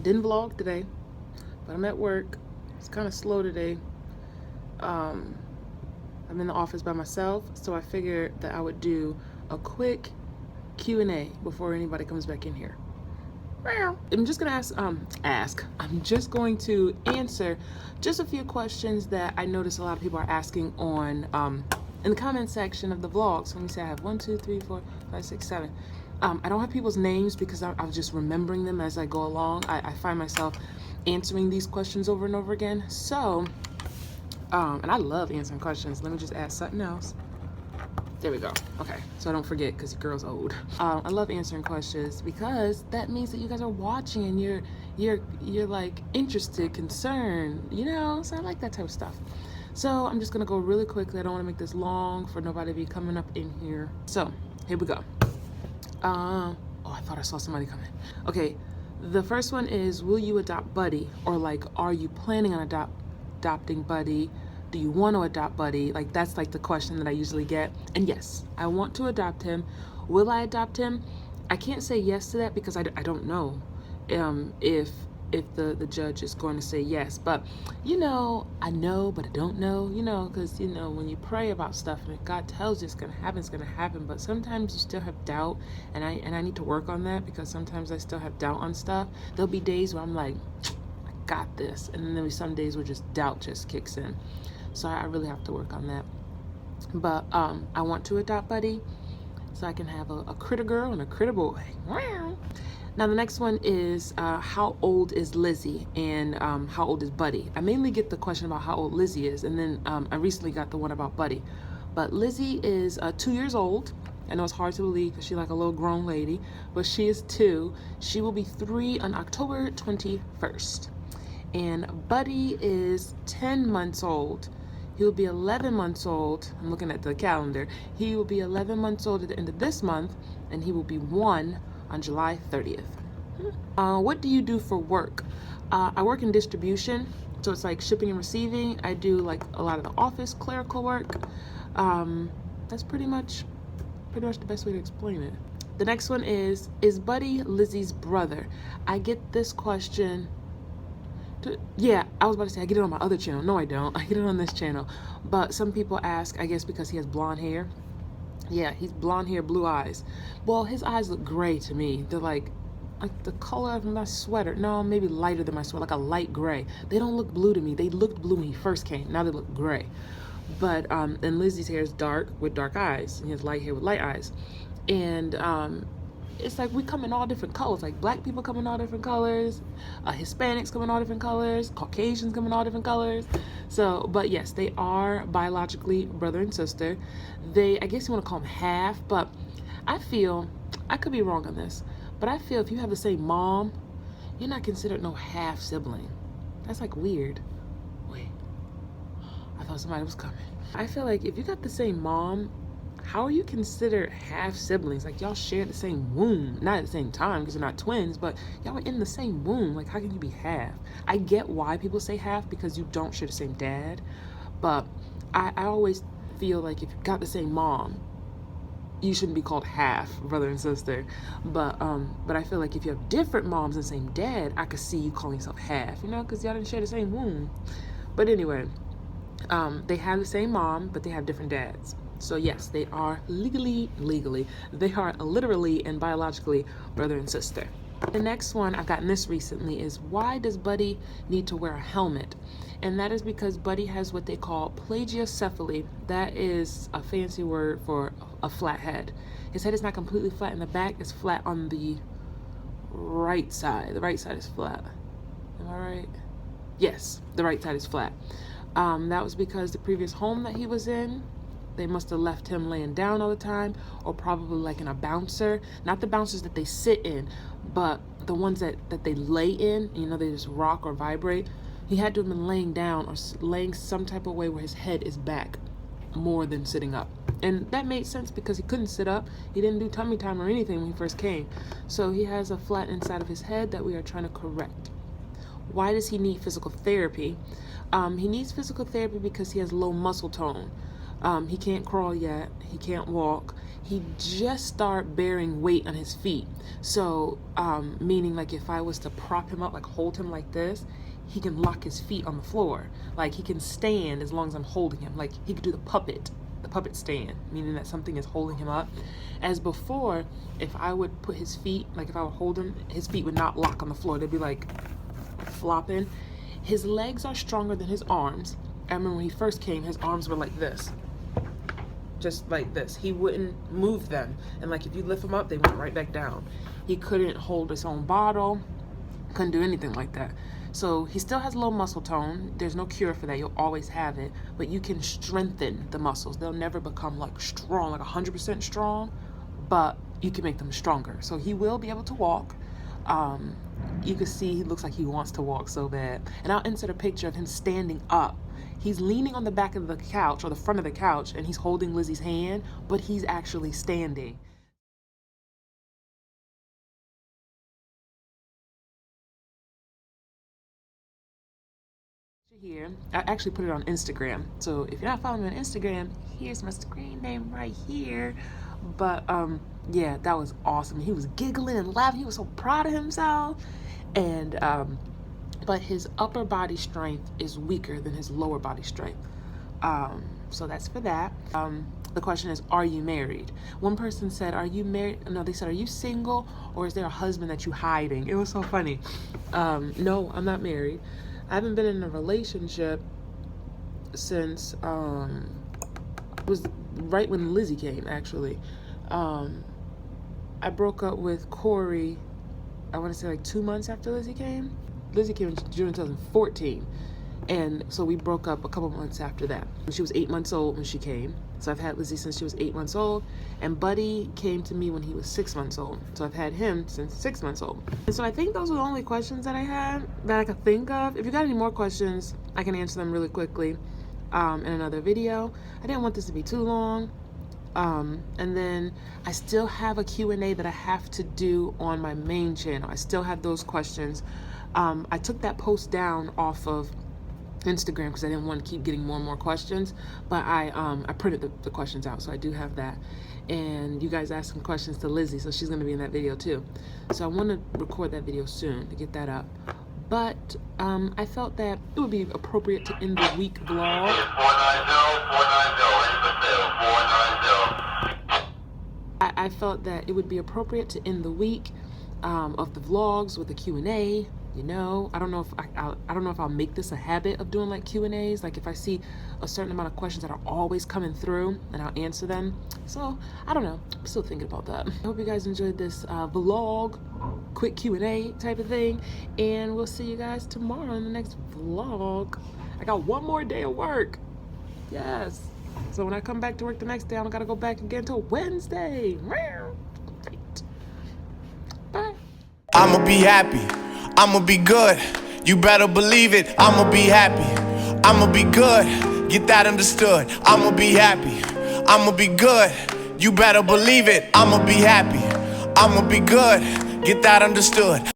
Didn't vlog today, but I'm at work. It's kind of slow today. I'm in the office by myself, so I figured that I would do a quick Q&A before anybody comes back in here. I'm just gonna I'm just going to answer just a few questions that I notice a lot of people are asking on in the comment section of the vlog. So let me see, I have 1, 2, 3, 4, 5, 6, 7. I don't have people's names because I'm just remembering them as I go along. I find myself answering these questions over and over again. So, and I love answering questions. Let me just add something else. There we go. Okay, so I don't forget because your girl's old. I love answering questions because that means that you guys are watching and you're like interested, concerned, you know. So I like that type of stuff. So I'm just gonna go really quickly. I don't want to make this long for nobody to be coming up in here. So here we go. Oh, I thought I saw somebody coming. Okay, the first one is, will you adopt Buddy? Or like, are you planning on adopting Buddy? Do you want to adopt Buddy? Like, that's like the question that I usually get. And yes, I want to adopt him. Will I adopt him? I can't say yes to that because I don't know if the judge is going to say yes. But, you know, I know, but I don't know, you know, because, you know, when you pray about stuff and if God tells you it's going to happen, it's going to happen. But sometimes you still have doubt, and I need to work on that because sometimes I still have doubt on stuff. There'll be days where I'm like, I got this. And then there'll be some days where just doubt just kicks in. So I really have to work on that. But I want to adopt Buddy so I can have a critter girl and a critter boy. Now the next one is how old is Lizzy and how old is Buddy? I mainly get the question about how old Lizzy is, and then I recently got the one about Buddy. But Lizzy is 2 years old. I know it's hard to believe because she's like a little grown lady, but she is 2. She will be 3 on October 21st. And Buddy is 10 months old. He will be 11 months old. I'm looking at the calendar. He will be 11 months old at the end of this month, and he will be 1 on July 30th. What do you do for work? I work in distribution, so it's like shipping and receiving. I do like a lot of the office clerical work. That's pretty much the best way to explain it. The next one is Buddy Lizzy's brother? I get this question. Yeah, I was about to say I get it on my other channel. No, I don't. I get it on this channel. But some people ask, I guess because he has blonde hair. Yeah, he's blonde hair, blue eyes. Well, his eyes look gray to me. They're like the color of my sweater. No, maybe lighter than my sweater, like a light gray. They don't look blue to me. They looked blue when he first came. Now they look gray. But and Lizzy's hair is dark with dark eyes. And he has light hair with light eyes. And it's like we come in all different colors. Like black people come in all different colors, Hispanics come in all different colors, Caucasians come in all different colors. So, but yes, they are biologically brother and sister. I guess you want to call them half, but I feel, I could be wrong on this, but I feel if you have the same mom, you're not considered no half sibling. That's like weird. Wait, I thought somebody was coming. I feel like if you got the same mom, how are you considered half siblings? Like y'all share the same womb, not at the same time because you're not twins, but y'all are in the same womb. Like how can you be half? I get why people say half because you don't share the same dad, but I always feel like if you got the same mom, you shouldn't be called half brother and sister. But I feel like if you have different moms and same dad, I could see you calling yourself half, you know, because y'all didn't share the same womb. But anyway, they have the same mom, but they have different dads. So yes, they are legally, they are literally and biologically brother and sister. The next one, I've gotten this recently, is why does Buddy need to wear a helmet? And that is because Buddy has what they call plagiocephaly. That is a fancy word for a flat head. His head is not completely flat in the back, it's flat on the right side. The right side is flat. Am I right? Yes, the right side is flat. That was because the previous home that he was in, they must have left him laying down all the time, or probably like in a bouncer. Not the bouncers that they sit in, but the ones that they lay in, you know, they just rock or vibrate. He had to have been laying down or laying some type of way where his head is back more than sitting up. And that made sense because he couldn't sit up. He didn't do tummy time or anything when he first came. So he has a flat inside of his head that we are trying to correct. Why does he need physical therapy? He needs physical therapy because he has low muscle tone. He can't crawl yet. He can't walk. he just started bearing weight on his feet. So, meaning like if I was to prop him up, like hold him like this, he can lock his feet on the floor. Like he can stand as long as I'm holding him. Like he could do the puppet stand, meaning that something is holding him up. As before, if I would put his feet, like if I would hold him, his feet would not lock on the floor. They'd be like flopping. His legs are stronger than his arms. I remember when he first came, his arms were like this. Just like this. He wouldn't move them. And like if you lift him up, they went right back down. He couldn't hold his own bottle. Couldn't do anything like that. So he still has low muscle tone. There's no cure for that. You'll always have it. But you can strengthen the muscles. They'll never become like strong, like 100% strong. But you can make them stronger. So he will be able to walk. You can see he looks like he wants to walk so bad. And I'll insert a picture of him standing up. He's leaning on the back of the couch or the front of the couch, and he's holding Lizzie's hand, but he's actually standing. Here, I actually put it on Instagram. So if you're not following me on Instagram, here's my screen name right here. But yeah, that was awesome. He was giggling and laughing. He was so proud of himself. And but his upper body strength is weaker than his lower body strength. So that's for that. The question is, are you married? One person said, are you married? No, they said, are you single, or is there a husband that you hiding? It was so funny. No, I'm not married. I haven't been in a relationship since it was right when Lizzy came, actually. I broke up with Corey, I want to say like 2 months after Lizzy came. Lizzy came in June 2014. And so we broke up a couple months after that. She was 8 months old when she came. So I've had Lizzy since she was 8 months old. And Buddy came to me when he was 6 months old. So I've had him since 6 months old. And so I think those were the only questions that I had that I could think of. If you got any more questions, I can answer them really quickly in another video. I didn't want this to be too long. And then I still have a Q&A that I have to do on my main channel. I still have those questions. I took that post down off of Instagram because I didn't want to keep getting more and more questions, but I printed the questions out, so I do have that. And you guys asked some questions to Lizzy, so she's going to be in that video too. So I want to record that video soon to get that up. But I felt that it would be appropriate to end the week vlog. I felt that it would be appropriate to end the week of the vlogs with a Q&A. You know, I don't know if I don't know if I'll make this a habit of doing like Q&As. Like if I see a certain amount of questions that are always coming through, and I'll answer them. So I don't know. I'm still thinking about that. I hope you guys enjoyed this vlog, quick Q&A type of thing, and we'll see you guys tomorrow in the next vlog. I got one more day of work. Yes. So when I come back to work the next day, I don't gotta go back again until Wednesday. Great. Bye. I'ma be happy. I'ma be good. You better believe it. I'ma be happy. I'ma be good. Get that understood. I'ma be happy. I'ma be good. You better believe it. I'ma be happy. I'ma be good. Get that understood.